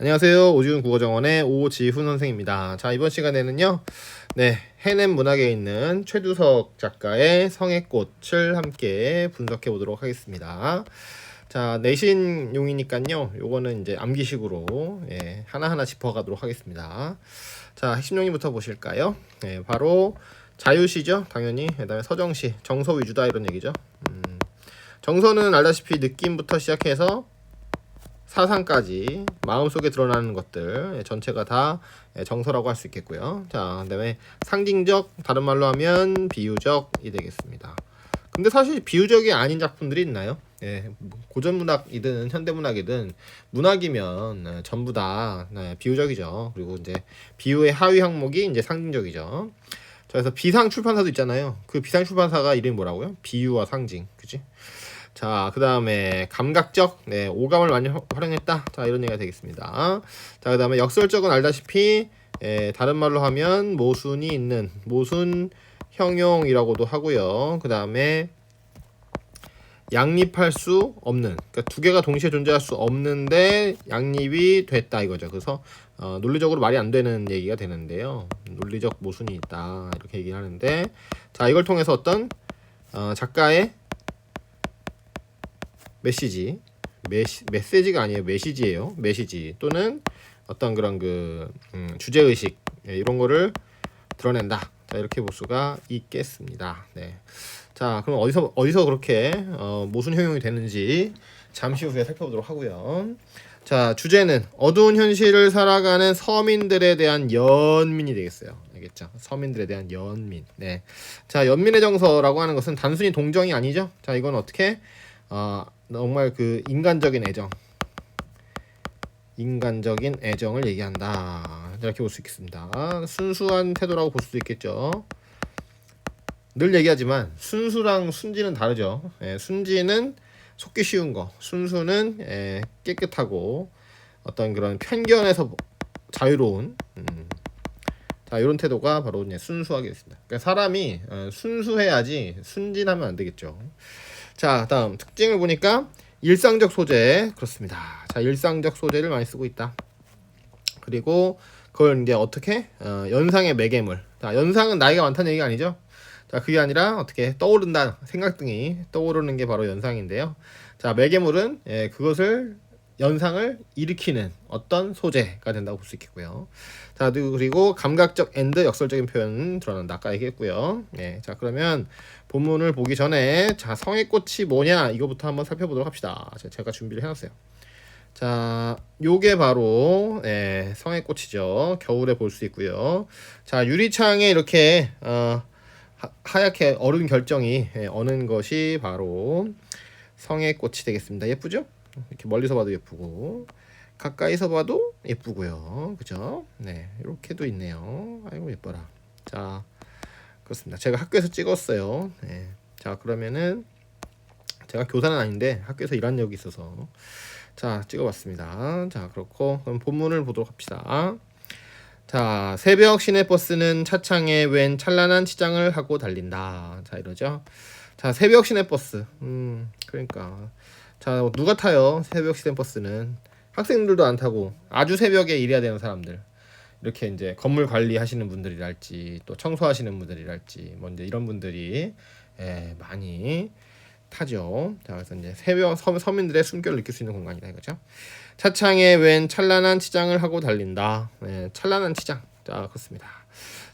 안녕하세요. 오지훈 국어정원의 오지훈 선생입니다. 자, 이번 시간에는요. 해냄 문학에 있는 최두석 작가의 성의 꽃을 함께 분석해 보도록 하겠습니다. 자, 내신용이니까요. 요거는 이제 암기식으로 하나하나 짚어가도록 하겠습니다. 자, 핵심 용의부터 보실까요? 바로 자유시죠. 당연히. 그다음에 서정시, 정서 위주다 이런 얘기죠. 정서는 알다시피 느낌부터 시작해서 사상까지 마음속에 드러나는 것들 전체가 다 정서라고 할 수 있겠고요. 자, 그다음에 상징적, 다른 말로 하면 비유적이 되겠습니다. 근데 사실 비유적이 아닌 작품들이 있나요? 고전 문학이든 현대 문학이든 문학이면 전부 다 비유적이죠. 그리고 이제 비유의 하위 항목이 이제 상징적이죠. 자, 그래서 비상 출판사도 있잖아요. 그 비상 출판사가 이름이 뭐라고요? 비유와 상징, 그지? 자, 그 다음에 감각적, 오감을 많이 활용했다. 자, 이런 얘기가 되겠습니다. 자, 그 다음에 역설적은 알다시피 다른 말로 하면 모순이 있는 모순 형용이라고도 하고요. 그 다음에 양립할 수 없는, 그러니까 두 개가 동시에 존재할 수 없는데 양립이 됐다 이거죠. 그래서 논리적으로 말이 안 되는 얘기가 되는데요. 논리적 모순이 있다 이렇게 얘기를 하는데, 자, 이걸 통해서 어떤 작가의 메시지가 아니에요. 메시지예요. 메시지 또는 어떤 그런 주제의식 이런 거를 드러낸다. 자, 이렇게 볼 수가 있겠습니다. 자, 그럼 어디서 그렇게 모순 형용이 되는지 잠시 후에 살펴보도록 하고요. 자, 주제는 어두운 현실을 살아가는 서민들에 대한 연민이 되겠어요. 알겠죠? 서민들에 대한 연민. 자, 연민의 정서라고 하는 것은 단순히 동정이 아니죠. 자, 이건 어떻게 정말 인간적인 애정을 얘기한다. 이렇게 볼 수 있겠습니다. 순수한 태도라고 볼 수도 있겠죠. 늘 얘기하지만 순수랑 순지는 다르죠. 순지는 속기 쉬운 거, 순수는 깨끗하고 어떤 그런 편견에서 자유로운 자, 이런 태도가 바로 순수하게 있습니다. 그러니까 사람이 순수해야지 순진하면 안 되겠죠. 자, 다음 특징을 보니까 일상적 소재, 그렇습니다. 자, 일상적 소재를 많이 쓰고 있다. 그리고 그걸 이제 어떻게 연상의 매개물. 자, 연상은 나이가 많다는 얘기가 아니죠. 자, 그게 아니라 어떻게 떠오른다, 생각 등이 떠오르는 게 바로 연상인데요. 자, 매개물은 그것을 연상을 일으키는 어떤 소재가 된다고 볼 수 있겠고요. 자, 그리고 감각적 앤드 역설적인 표현은 드러난다. 아까 얘기했고요. 자, 그러면 본문을 보기 전에 자, 성의 꽃이 뭐냐 이거부터 한번 살펴보도록 합시다. 제가 준비를 해놨어요. 자, 요게 바로 성의 꽃이죠. 겨울에 볼 수 있고요. 자, 유리창에 이렇게 하얗게 얼음 결정이 어는 것이 바로 성의 꽃이 되겠습니다. 예쁘죠? 이렇게 멀리서 봐도 예쁘고 가까이서 봐도 예쁘고요. 그죠? 이렇게도 있네요. 아이고 예뻐라. 자, 그렇습니다. 제가 학교에서 찍었어요. 자, 그러면은 제가 교사는 아닌데 학교에서 일한 적이 있어서 자, 찍어봤습니다. 자, 그렇고 그럼 본문을 보도록 합시다. 자, 새벽 시내버스는 차창에 웬 찬란한 치장을 하고 달린다. 자, 이러죠. 자, 새벽 시내버스. 그러니까 자, 누가 타요? 새벽 시내버스는 학생들도 안 타고 아주 새벽에 일해야 되는 사람들, 이렇게 이제 건물 관리하시는 분들이랄지 또 청소하시는 분들이랄지 뭐 이제 이런 분들이 많이 타죠. 자, 그래서 이제 새벽 서민들의 숨결을 느낄 수 있는 공간이다 이거죠. 차창에 웬 찬란한 치장을 하고 달린다. 찬란한 치장. 자, 그렇습니다.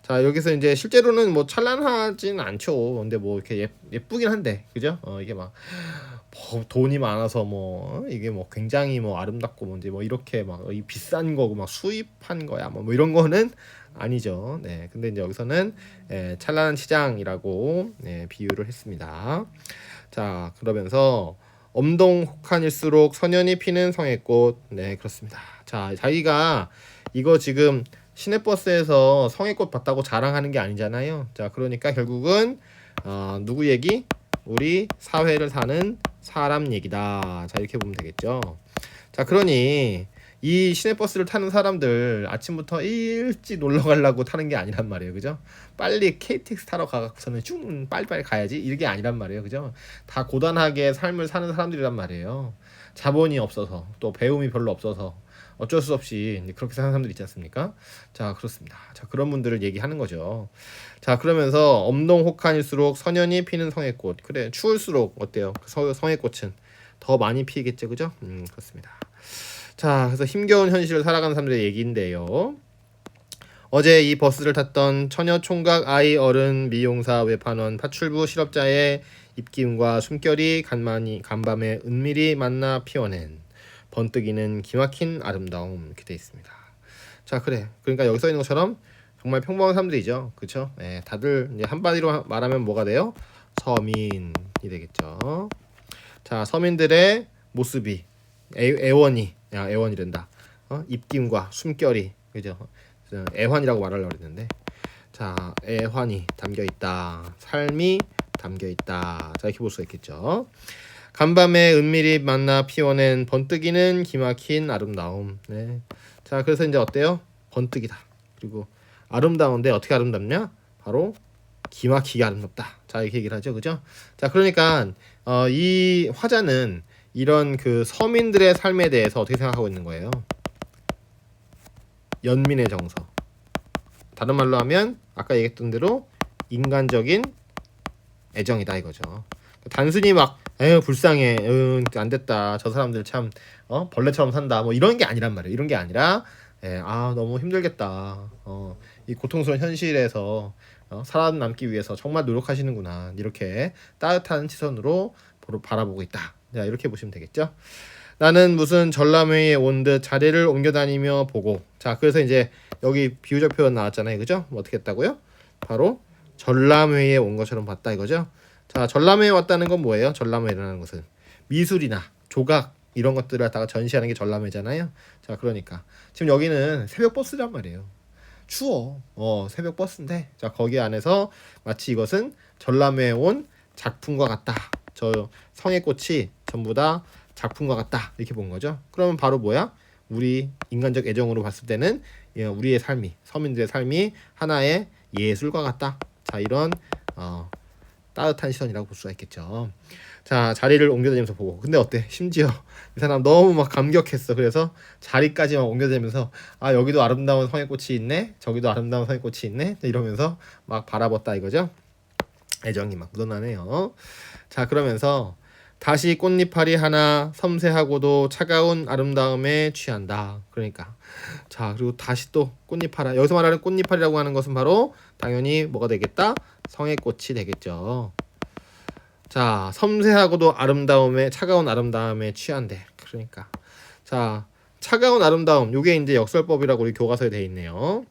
자, 여기서 이제 실제로는 뭐 찬란하진 않죠. 근데 뭐 이렇게 예쁘긴 한데, 그죠? 이게 막 돈이 많아서 뭐 이게 뭐 굉장히 뭐 아름답고 뭔지 뭐 이렇게 막 이 비싼 거고 막 수입한 거야 뭐 이런 거는 아니죠. 근데 이제 여기서는 찬란한 시장이라고 비유를 했습니다. 자, 그러면서 엄동혹한일수록 선연이 피는 성의꽃. 그렇습니다. 자, 자기가 이거 지금 시내버스에서 성의꽃 봤다고 자랑하는 게 아니잖아요. 자, 그러니까 결국은 누구 얘기? 우리 사회를 사는 사람 얘기다. 자, 이렇게 보면 되겠죠. 자, 그러니 이 시내버스를 타는 사람들 아침부터 일찍 놀러 가려고 타는 게 아니란 말이에요. 그죠? 빨리 KTX 타러 가서는 쭉 빨리빨리 가야지 이게 아니란 말이에요. 그죠? 다 고단하게 삶을 사는 사람들이란 말이에요. 자본이 없어서 또 배움이 별로 없어서 어쩔 수 없이 이제 그렇게 사는 사람들 있지 않습니까? 자, 그렇습니다. 자, 그런 분들을 얘기하는 거죠. 자, 그러면서 엄동혹한일수록 선연이 피는 성의꽃. 그래, 추울수록 어때요? 성의꽃은 더 많이 피겠죠, 그죠? 그렇습니다. 자, 그래서 힘겨운 현실을 살아가는 사람들의 얘기인데요. 어제 이 버스를 탔던 처녀 총각 아이 어른 미용사 외판원 파출부 실업자의 입김과 숨결이 간밤에 은밀히 만나 피워낸 번뜩이는 기막힌 아름다움 이렇게 돼 있습니다. 자, 그래. 그러니까 여기 써 있는 것처럼 정말 평범한 사람들이죠. 그렇죠? 예, 다들 이제 한마디로 말하면 뭐가 돼요? 서민이 되겠죠. 자, 서민들의 모습이 애원이란다. 입김과 숨결이 그죠? 애환이라고 말하려고 했는데 자, 애환이 담겨 있다. 삶이 담겨 있다. 자, 이렇게 볼 수가 있겠죠. 간밤에 은밀히 만나 피워낸 번뜩이는 기막힌 아름다움. 네. 자, 그래서 이제 어때요? 번뜩이다. 그리고 아름다운데 어떻게 아름답냐? 바로 기막히게 아름답다. 자, 이렇게 얘기를 하죠, 그죠? 자, 그러니까 이 화자는 이런 그 서민들의 삶에 대해서 어떻게 생각하고 있는 거예요? 연민의 정서. 다른 말로 하면 아까 얘기했던 대로 인간적인 애정이다 이거죠. 단순히 막 에휴 불쌍해, 안 됐다, 저 사람들 참 벌레처럼 산다, 뭐 이런 게 아니란 말이에요. 이런 게 아니라 아 너무 힘들겠다, 이 고통스러운 현실에서 살아남기 위해서 정말 노력하시는구나, 이렇게 따뜻한 시선으로 바라보고 있다. 자, 이렇게 보시면 되겠죠. 나는 무슨 전람회에 온 듯 자리를 옮겨 다니며 보고. 자, 그래서 이제 여기 비유적 표현 나왔잖아요, 그죠? 뭐 어떻게 했다고요? 바로 전람회에 온 것처럼 봤다 이거죠. 자, 전람회에 왔다는 건 뭐예요? 전람회라는 것은 미술이나 조각 이런 것들을 갖다가 전시하는 게 전람회잖아요. 자, 그러니까 지금 여기는 새벽 버스란 말이에요. 추워. 새벽 버스인데, 자, 거기 안에서 마치 이것은 전람회에 온 작품과 같다. 저 성의 꽃이 전부 다 작품과 같다, 이렇게 본 거죠. 그러면 바로 뭐야? 우리 인간적 애정으로 봤을 때는 우리의 삶이, 서민들의 삶이 하나의 예술과 같다. 자, 이런 따뜻한 시선이라고 볼 수가 있겠죠. 자, 자리를 옮겨다니면서 보고. 근데 어때? 심지어 이 사람 너무 막 감격했어. 그래서 자리까지 막 옮겨다니면서 아, 여기도 아름다운 성의꽃이 있네, 저기도 아름다운 성의꽃이 있네, 이러면서 막 바라봤다 이거죠. 애정이 막 묻어나네요. 자, 그러면서 다시 꽃잎파리 하나 섬세하고도 차가운 아름다움에 취한다. 그러니까 자, 그리고 다시 또 꽃잎파리, 여기서 말하는 꽃잎파리라고 하는 것은 바로 당연히 뭐가 되겠다? 성의꽃이 되겠죠. 자, 섬세하고도 아름다움에, 차가운 아름다움에 취한대. 그러니까 자, 차가운 아름다움, 요게 이제 역설법이라고 우리 교과서에 돼 있네요.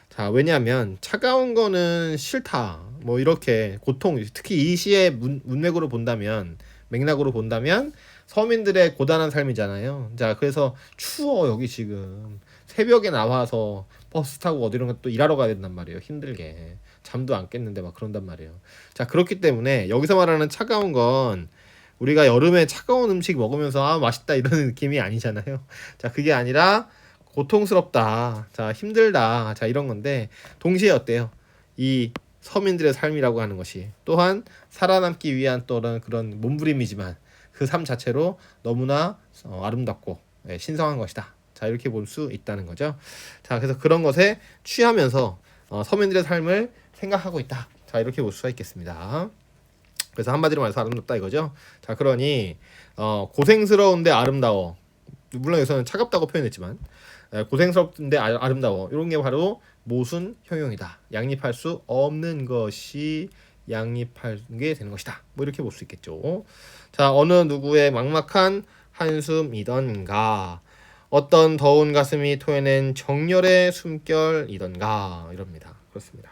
자, 왜냐하면 차가운 거는 싫다, 뭐 이렇게 고통, 특히 이 시의 문맥으로 본다면, 맥락으로 본다면 서민들의 고단한 삶이잖아요. 자, 그래서 추워, 여기 지금 새벽에 나와서 버스 타고 어디론가 또 일하러 가야 된단 말이에요. 힘들게 잠도 안 깼는데 막 그런단 말이에요. 자, 그렇기 때문에 여기서 말하는 차가운 건 우리가 여름에 차가운 음식 먹으면서 아 맛있다 이런 느낌이 아니잖아요. 자, 그게 아니라 고통스럽다, 자 힘들다, 자 이런 건데, 동시에 어때요? 이 서민들의 삶이라고 하는 것이 또한 살아남기 위한 또는 그런 몸부림이지만 그 삶 자체로 너무나 아름답고 신성한 것이다. 자, 이렇게 볼 수 있다는 거죠. 자, 그래서 그런 것에 취하면서 서민들의 삶을 생각하고 있다. 자, 이렇게 볼 수가 있겠습니다. 그래서 한마디로 말해서 아름답다 이거죠. 자, 그러니 고생스러운데 아름다워. 물론 여기서는 차갑다고 표현했지만 고생스럽던데 아름다워, 이런 게 바로 모순 형용이다. 양립할 수 없는 것이 양립하게 되는 것이다. 뭐 이렇게 볼 수 있겠죠. 자, 어느 누구의 막막한 한숨이던가, 어떤 더운 가슴이 토해낸 정열의 숨결이던가, 이럽니다. 그렇습니다.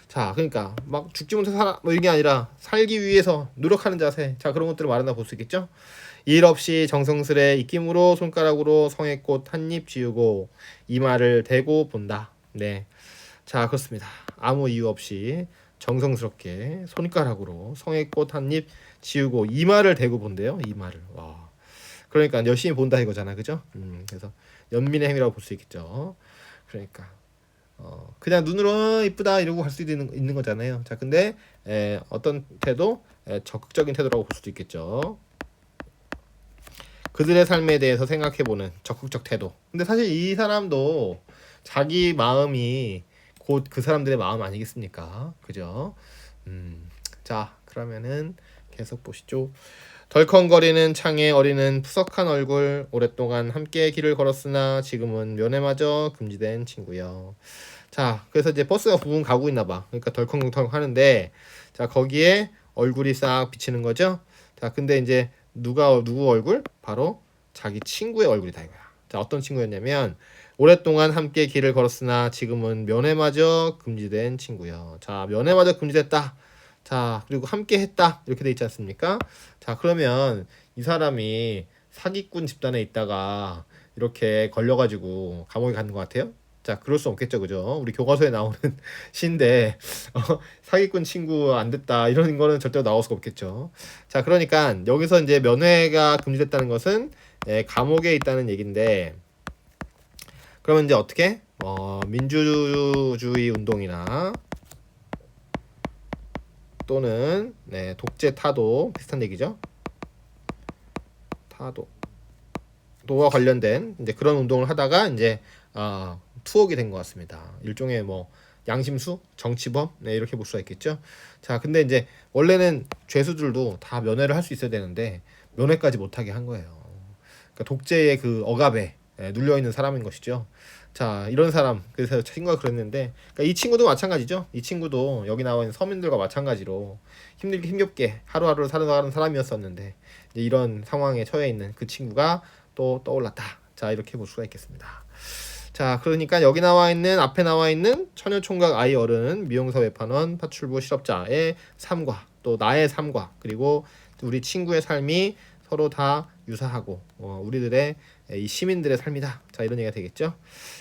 자, 그러니까 막 죽지 못해 살아 뭐 이런 게 아니라 살기 위해서 노력하는 자세, 자 그런 것들을 말한다 볼 수 있겠죠. 일 없이 정성스레 입김으로 손가락으로 성의꽃 한 입 지우고 이마를 대고 본다. 네, 자 그렇습니다. 아무 이유 없이 정성스럽게 손가락으로 성의꽃 한 입 지우고 이마를 대고 본대요. 이마를. 와, 그러니까 열심히 본다 이거잖아, 그죠? 그래서 연민의 행위라고 볼 수 있겠죠. 그러니까 그냥 눈으로 이쁘다 이러고 갈 수도 있는 거잖아요. 자, 근데 어떤 태도, 적극적인 태도라고 볼 수도 있겠죠. 그들의 삶에 대해서 생각해보는 적극적 태도. 근데 사실 이 사람도 자기 마음이 곧 그 사람들의 마음 아니겠습니까? 그죠? 자, 그러면은 계속 보시죠. 덜컹거리는 창에 어리는 푸석한 얼굴, 오랫동안 함께 길을 걸었으나 지금은 면회마저 금지된 친구요. 자, 그래서 이제 버스가 부분 가고 있나 봐. 그러니까 덜컹덜컹 하는데, 자, 거기에 얼굴이 싹 비치는 거죠. 자, 근데 이제 누구 얼굴? 바로 자기 친구의 얼굴이다 이거야. 자, 어떤 친구였냐면 오랫동안 함께 길을 걸었으나 지금은 면회마저 금지된 친구요. 자, 면회마저 금지됐다. 자, 그리고 함께 했다. 이렇게 돼 있지 않습니까? 자, 그러면 이 사람이 사기꾼 집단에 있다가 이렇게 걸려가지고 감옥에 가는 것 같아요? 자, 그럴 수 없겠죠, 그죠? 우리 교과서에 나오는 시인데 사기꾼 친구 안 됐다 이런 거는 절대로 나올 수가 없겠죠. 자, 그러니까 여기서 이제 면회가 금지됐다는 것은 감옥에 있다는 얘기인데, 그러면 이제 어떻게 민주주의 운동이나 또는 독재 타도 비슷한 얘기죠. 타도와 관련된 이제 그런 운동을 하다가 이제 투옥이 된 것 같습니다. 일종의 뭐 양심수, 정치범 이렇게 볼 수가 있겠죠. 자, 근데 이제 원래는 죄수들도 다 면회를 할 수 있어야 되는데 면회까지 못하게 한 거예요. 그러니까 독재의 그 억압에 눌려 있는 사람인 것이죠. 자, 이런 사람, 그래서 친구가 그랬는데, 그러니까 이 친구도 마찬가지죠. 이 친구도 여기 나와 있는 서민들과 마찬가지로 힘들게 힘겹게 하루하루를 살아가는 사람이었었는데 이제 이런 상황에 처해 있는 그 친구가 또 떠올랐다. 자, 이렇게 볼 수가 있겠습니다. 자, 그러니까 여기 나와 있는 앞에 나와 있는 처녀총각 아이 어른 미용사 외판원 파출부 실업자의 삶과 또 나의 삶과 그리고 우리 친구의 삶이 서로 다 유사하고 우리들의 이 시민들의 삶이다. 자, 이런 얘기가 되겠죠.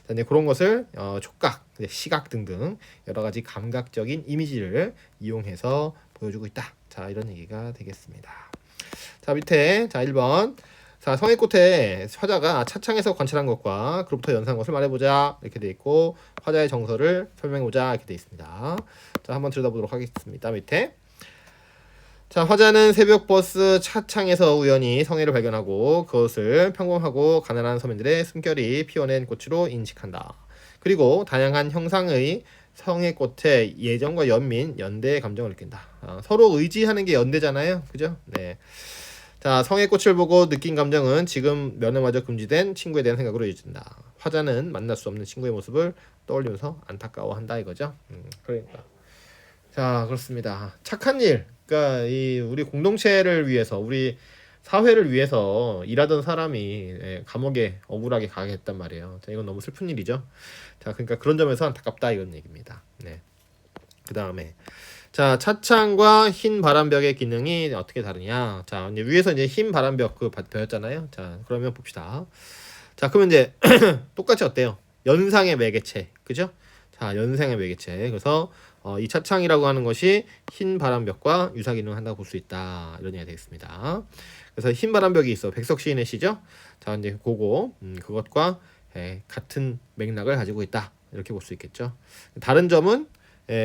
자, 이제 그런 것을 촉각, 시각 등등 여러 가지 감각적인 이미지를 이용해서 보여주고 있다. 자, 이런 얘기가 되겠습니다. 자, 밑에 자 1번. 자, 성의꽃에 화자가 차창에서 관찰한 것과 그로부터 연상한 것을 말해보자 이렇게 돼 있고, 화자의 정서를 설명해보자 이렇게 돼 있습니다. 자, 한번 들여다보도록 하겠습니다. 밑에 자, 화자는 새벽 버스 차창에서 우연히 성애를 발견하고 그것을 평범하고 가난한 서민들의 숨결이 피워낸 꽃으로 인식한다. 그리고 다양한 형상의 성애꽃의 예정과 연민, 연대의 감정을 느낀다. 서로 의지하는 게 연대잖아요. 그죠? 네. 자, 성애꽃을 보고 느낀 감정은 지금 면회마저 금지된 친구에 대한 생각으로 이어진다. 화자는 만날 수 없는 친구의 모습을 떠올리면서 안타까워한다 이거죠. 그러니까. 자, 그렇습니다. 착한 일. 그러니까 이 우리 공동체를 위해서, 우리 사회를 위해서 일하던 사람이 감옥에 억울하게 가게 됐단 말이에요. 자, 이건 너무 슬픈 일이죠. 자, 그러니까 그런 점에서 안타깝다 이런 얘기입니다. 네. 그 다음에 자, 차창과 흰 바람벽의 기능이 어떻게 다르냐. 자, 이제 위에서 이제 흰 바람벽 그 배웠잖아요. 자, 그러면 봅시다. 자, 그러면 이제 똑같이 어때요? 연상의 매개체, 그죠? 자, 연상의 매개체. 그래서 이 차창이라고 하는 것이 흰 바람벽과 유사 기능을 한다고 볼 수 있다. 이런 얘기가 되겠습니다. 그래서 흰 바람벽이 있어. 백석 시인의 시죠. 자, 이제 그것과 같은 맥락을 가지고 있다. 이렇게 볼 수 있겠죠. 다른 점은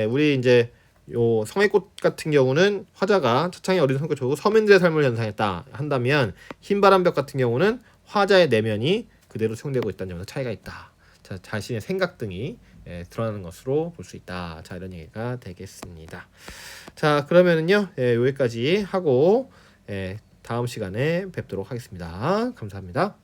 우리 이제 요 성의꽃 같은 경우는 화자가 차창에 어린 성격을 주고 서민들의 삶을 연상했다 한다면, 흰 바람벽 같은 경우는 화자의 내면이 그대로 수용되고 있다는 점에서 차이가 있다. 자, 자신의 생각 등이 드러나는 것으로 볼 수 있다. 자, 이런 얘기가 되겠습니다. 자, 그러면은요 여기까지 하고 다음 시간에 뵙도록 하겠습니다. 감사합니다.